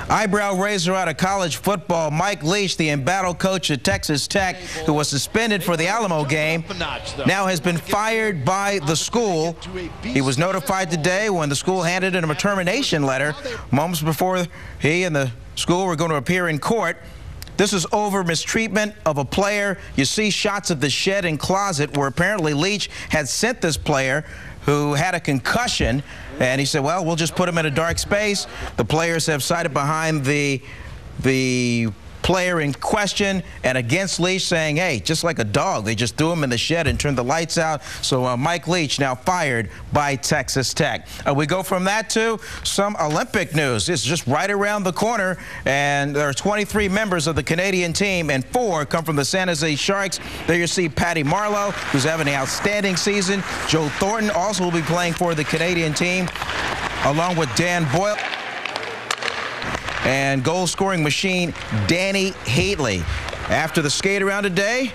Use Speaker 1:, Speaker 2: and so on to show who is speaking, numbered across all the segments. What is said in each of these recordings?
Speaker 1: Eyebrow raiser out of college football, Mike Leach, the embattled coach at Texas Tech, who was suspended for the Alamo game, now has been fired by the school. He was notified today when the school handed him a termination letter moments before he and the school were going to appear in court. This is over mistreatment of a player. You see shots of the shed and closet where apparently Leach had sent this player who had a concussion, and he said, well, we'll just put him in a dark space. The players have sided behind the player in question and against Leach, saying, hey, just like a dog, they just threw him in the shed and turned the lights out. So Mike Leach now fired by Texas Tech. We go from that to some Olympic news. It's just right around the corner, and there are 23 members of the Canadian team, and 4 come from the San Jose Sharks. There you see Patty Marleau, who's having an outstanding season. Joe Thornton also will be playing for the Canadian team, along with Dan Boyle and goal-scoring machine Danny Heatley. After the skate-around today,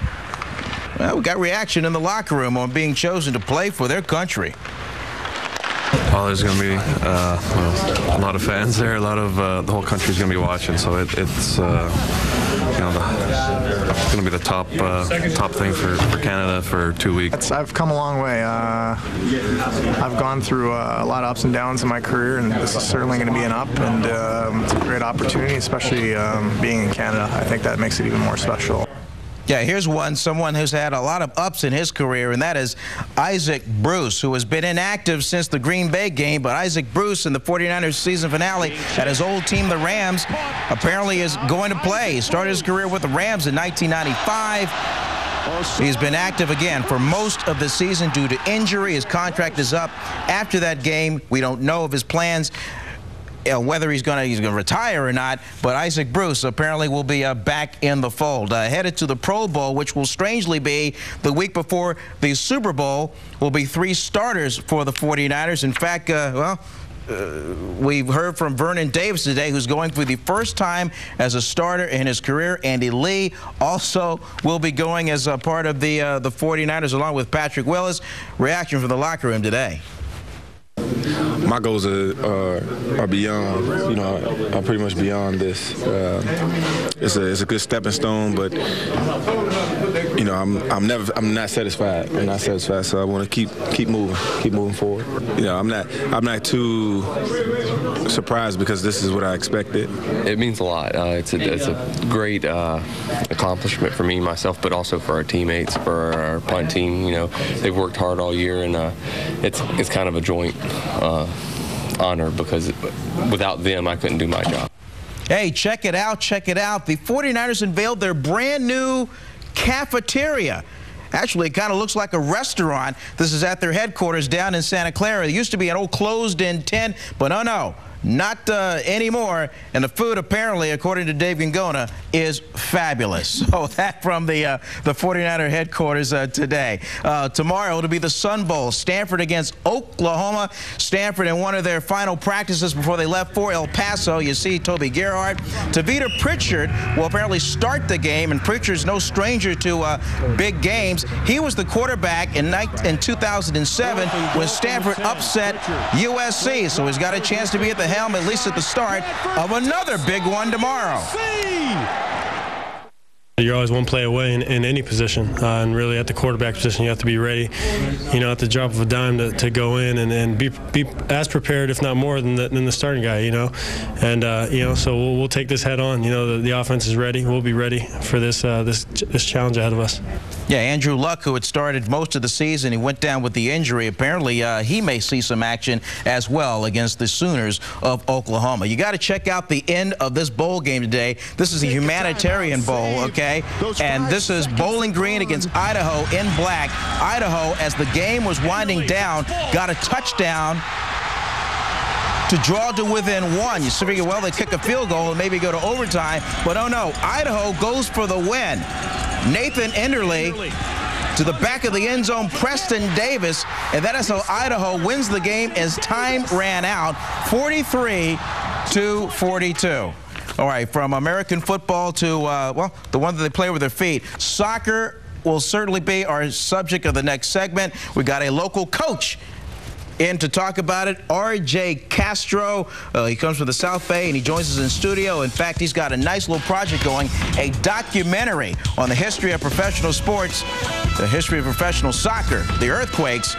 Speaker 1: well, we got reaction in the locker room on being chosen to play for their country.
Speaker 2: Well, there's going to be a lot of fans there. A lot of the whole country's going to be watching, so it's you know, it's going to be the top thing for Canada for 2 weeks.
Speaker 3: I've come a long way. I've gone through a lot of ups and downs in my career, and this is certainly going to be an up, and it's a great opportunity, especially being in Canada. I think that makes it even more special.
Speaker 1: Yeah, here's someone who's had a lot of ups in his career, and that is Isaac Bruce, who has been inactive since the Green Bay game. But Isaac Bruce in the 49ers season finale at his old team, the Rams, apparently is going to play. He started his career with the Rams in 1995. He's been active again for most of the season due to injury. His contract is up after that game. We don't know of his plans, whether he's going to retire or not, but Isaac Bruce apparently will be back in the fold. Headed to the Pro Bowl, which will strangely be the week before the Super Bowl, will be 3 starters for the 49ers. In fact, we've heard from Vernon Davis today, who's going for the first time as a starter in his career. Andy Lee also will be going as a part of the 49ers, along with Patrick Willis. Reaction from the locker room today.
Speaker 4: My goals are beyond, you know, are pretty much beyond this. It's a good stepping stone, but you know, I'm not satisfied. I'm not satisfied, so I want to keep moving forward. You know, I'm not too surprised because this is what I expected.
Speaker 5: It means a lot. It's a great accomplishment for me, myself, but also for our teammates, for our punt team. You know, they've worked hard all year, and it's kind of a joint honor, because without them, I couldn't do my job.
Speaker 1: Hey, check it out, check it out. The 49ers unveiled their brand new cafeteria. Actually, it kind of looks like a restaurant. This is at their headquarters down in Santa Clara. It used to be an old closed-in tent, but oh no, not anymore. And the food, apparently, according to Dave Gangona, is fabulous. So that from the 49er headquarters today. Tomorrow it'll be the Sun Bowl. Stanford against Oklahoma. Stanford in one of their final practices before they left for El Paso. You see Toby Gerhardt. Tavita Pritchard will apparently start the game, and Pritchard's no stranger to big games. He was the quarterback in 2007 when Stanford upset USC, so he's got a chance to be at the helm, at least at the start of another big one tomorrow.
Speaker 6: You're always one play away in any position, and really at the quarterback position, you have to be ready, you know, at the drop of a dime to go in and be as prepared, if not more, than the starting guy, you know. And you know, so we'll take this head on. You know, the offense is ready. We'll be ready for this challenge ahead of us.
Speaker 1: Yeah, Andrew Luck, who had started most of the season, he went down with the injury. Apparently, he may see some action as well against the Sooners of Oklahoma. You got to check out the end of this bowl game today. This is a humanitarian bowl, okay? And this is Bowling Green against Idaho in black. Idaho, as the game was winding down, got a touchdown to draw to within 1. You figure, well, they kick a field goal and maybe go to overtime, but oh no, Idaho goes for the win. Nathan Enderle to the back of the end zone, Preston Davis, and that is how Idaho wins the game as time ran out, 43-42. All right, from American football to, well, the one that they play with their feet. Soccer will certainly be our subject of the next segment. We got a local coach In to talk about it, R.J. Castro. He comes from the South Bay, and he joins us in studio. In fact, he's got a nice little project going, a documentary on the history of professional sports, the history of professional soccer, the earthquakes.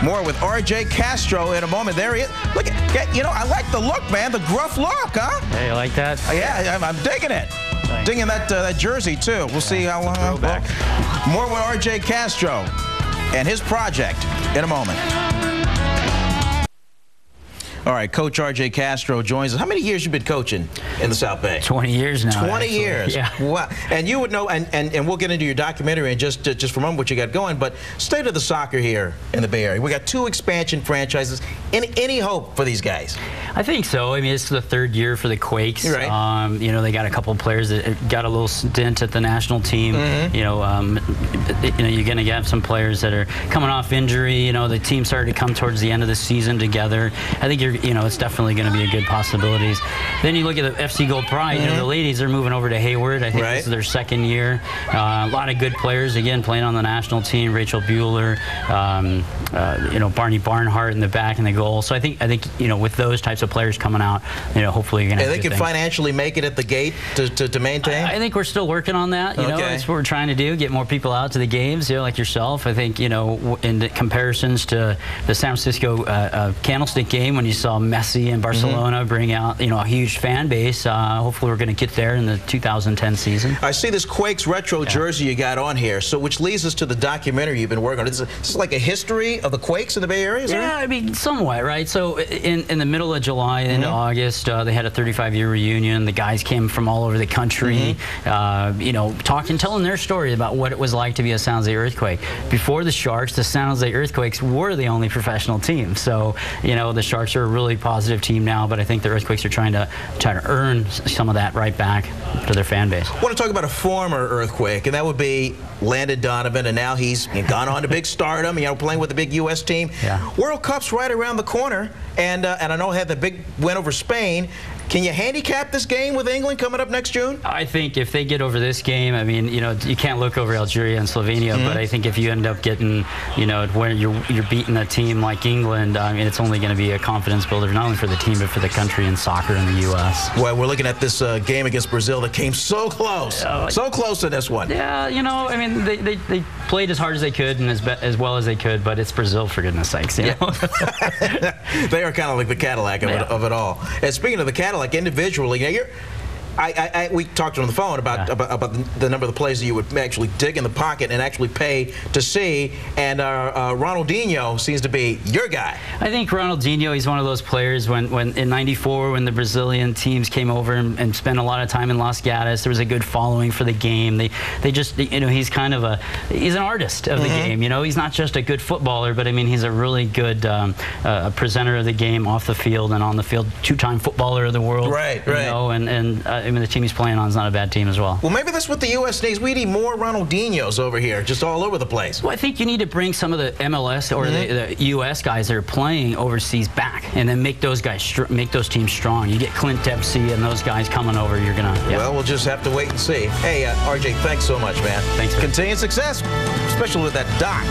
Speaker 1: More with R.J. Castro in a moment. There he is. Look at, you know, I like the look, man, the gruff look, huh?
Speaker 7: Hey, you like that?
Speaker 1: Yeah, I'm digging it.
Speaker 7: Thanks.
Speaker 1: Digging that jersey, too. We'll see how long. More with R.J. Castro and his project in a moment. All right, Coach R.J. Castro joins us. How many years you been coaching in the South Bay?
Speaker 7: 20 years now.
Speaker 1: 20
Speaker 7: actually.
Speaker 1: years.
Speaker 7: Yeah.
Speaker 1: Wow. And you would know, and we'll get into your documentary in just for a moment what you got going, but state of the soccer here in the Bay Area. We got 2 expansion franchises. Any hope for these guys?
Speaker 7: I think so. I mean, it's the 3rd year for the Quakes.
Speaker 1: You're right.
Speaker 7: You know, they got a couple of players that got a little stint at the national team. You know, you're going to have some players that are coming off injury. You know, the team started to come towards the end of the season together. I think you know, it's definitely going to be a good possibilities. Then you look at the FC Gold Pride. You know, the ladies are moving over to Hayward. I think this is their 2nd year. A lot of good players again playing on the national team. Rachel Bueller, you know, Barney Barnhart in the back in the goal. So I think you know, with those types of players coming out, you know, hopefully you're going to have
Speaker 1: they can financially make it at the gate to maintain?
Speaker 7: I think we're still working on that. You know, that's what we're trying to do, get more people out to the games, you know, like yourself. I think, you know, in the comparisons to the San Francisco Candlestick game when you saw Messi and Barcelona bring out, you know, a huge fan base. Hopefully we're going to get there in the 2010 season.
Speaker 1: I see this Quakes retro jersey you got on here, so which leads us to the documentary you've been working on. This is like a history of the Quakes in the Bay Area, is
Speaker 7: Yeah, I mean, somewhat, right? So in the middle of July into August, they had a 35-year reunion. The guys came from all over the country, you know, telling their story about what it was like to be a San Jose Earthquake. Before the Sharks, the San Jose Earthquakes were the only professional team. So, you know, the Sharks are a really positive team now, but I think the Earthquakes are trying to earn some of that right back to their fan base.
Speaker 1: I want to talk about a former Earthquake, and that would be Landon Donovan, and now he's gone on to big stardom, you know, playing with the big U.S. team. World Cup's right around the corner, and I know had the big win over Spain. Can you handicap this game with England coming up next June? I
Speaker 7: think if they get over this game, I mean, you know, you can't look over Algeria and Slovenia, but I think if you end up getting, you know, when you're beating a team like England, I mean, it's only going to be a confidence builder, not only for the team, but for the country and soccer in the U.S.
Speaker 1: Well, we're looking at this game against Brazil that came so close, so close to this one.
Speaker 7: Yeah, you know, I mean, they played as hard as they could and as well as they could, but it's Brazil, for goodness sakes. You know?
Speaker 1: They are kind of like the Cadillac of it all. And speaking of the Cadillac, individually, you know, we talked on the phone about the number of the plays that you would actually dig in the pocket and actually pay to see, and Ronaldinho seems to be your guy.
Speaker 7: I think Ronaldinho, he's one of those players when in '94 when the Brazilian teams came over and spent a lot of time in Las Gatas, there was a good following for the game. They just, you know, he's kind of he's an artist of the game. You know, he's not just a good footballer, but I mean, he's a really good presenter of the game off the field and on the field. 2-time footballer of the world. Right. You know, I mean, the team he's playing on is not a bad team as well.
Speaker 1: Well, maybe that's what the U.S. needs. We need more Ronaldinhos over here, just all over the place.
Speaker 7: Well, I think you need to bring some of the MLS or the U.S. guys that are playing overseas back, and then make those guys, make those teams strong. You get Clint Dempsey and those guys coming over, you're gonna.
Speaker 1: Well, we'll just have to wait and see. Hey, R.J., thanks so much, man.
Speaker 7: Thanks.
Speaker 1: Continued success, especially with that doc.